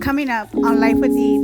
coming up on Life with Eve.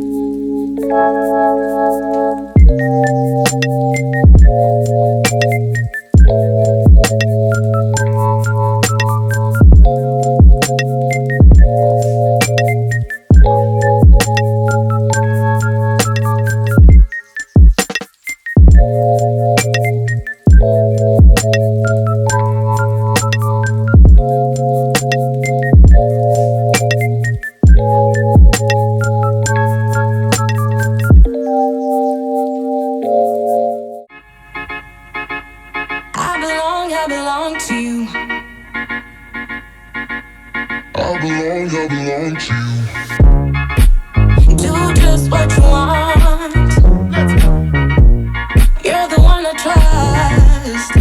I belong to you. I belong to you. Do just what you want. You're the one I trust,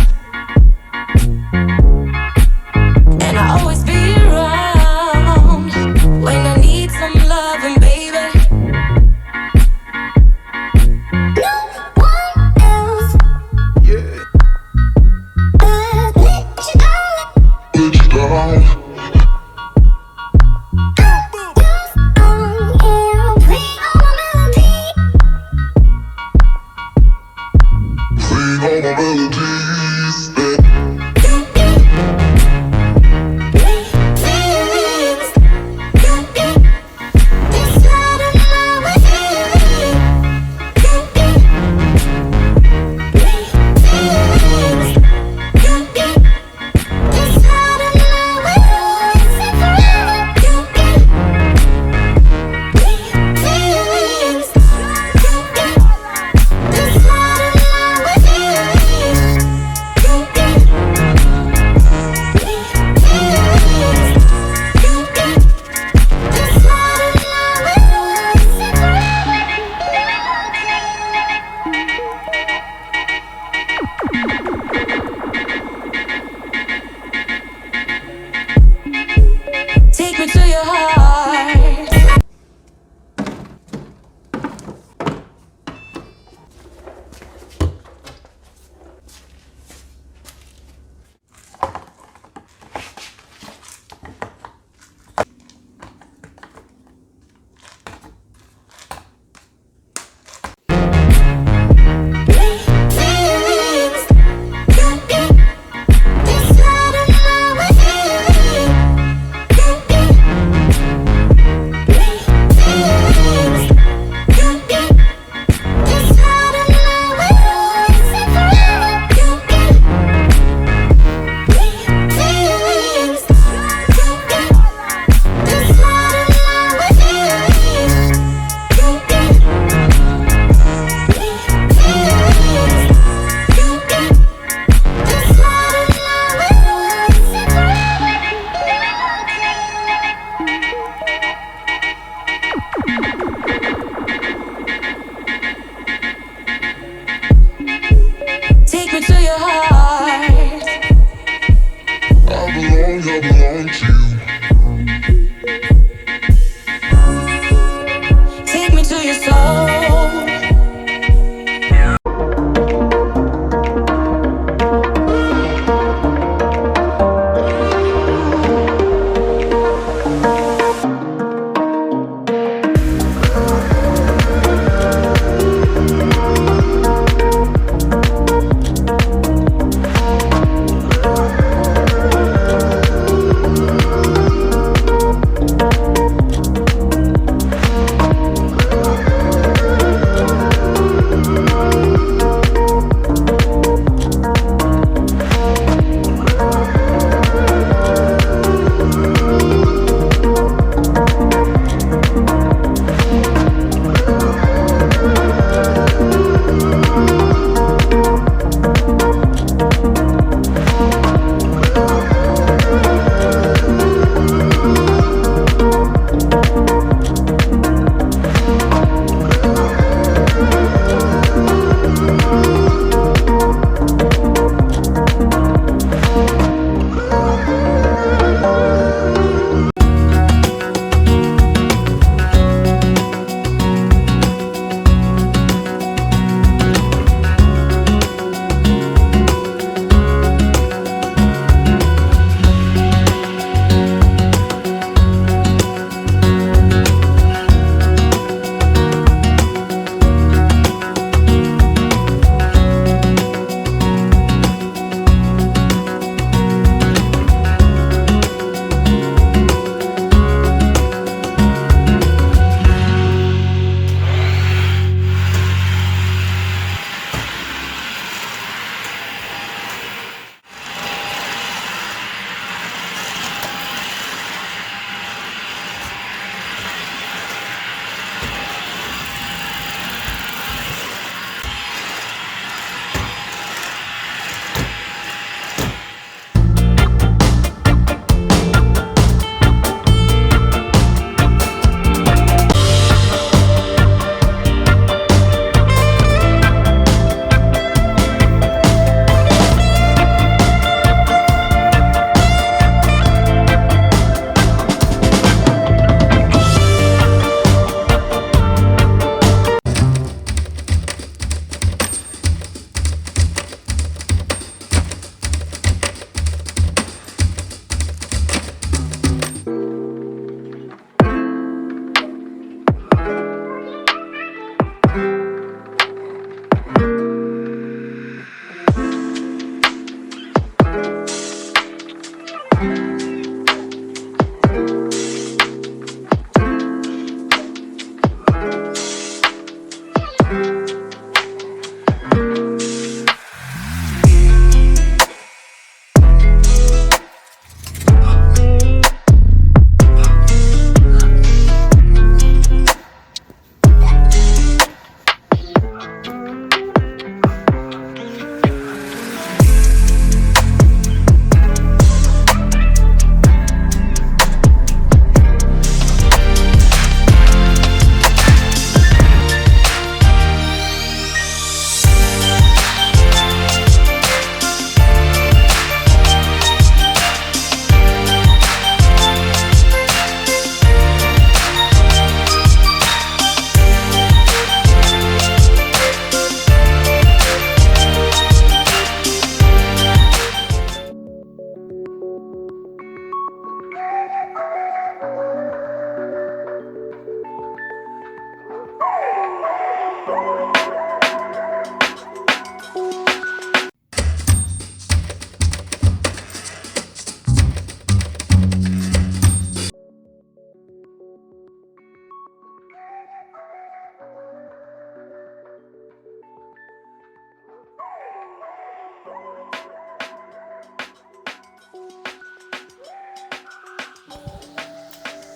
and I always be around when I need some loving, baby. No one else. Yeah. Let you down.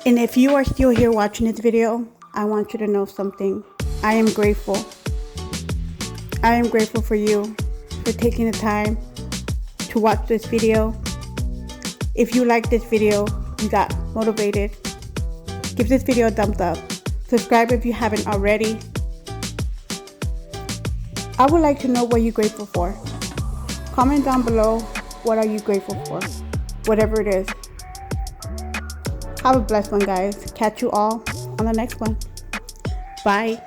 And if you are still here watching this video, I want you to know something. I am grateful. I am grateful for you for taking the time to watch this video. If you like this video, you got motivated, give this video a thumbs up. Subscribe if you haven't already. I would like to know what you're grateful for. Comment down below, what are you grateful for? Whatever it is. Have a blessed one, guys. Catch you all on the next one. Bye.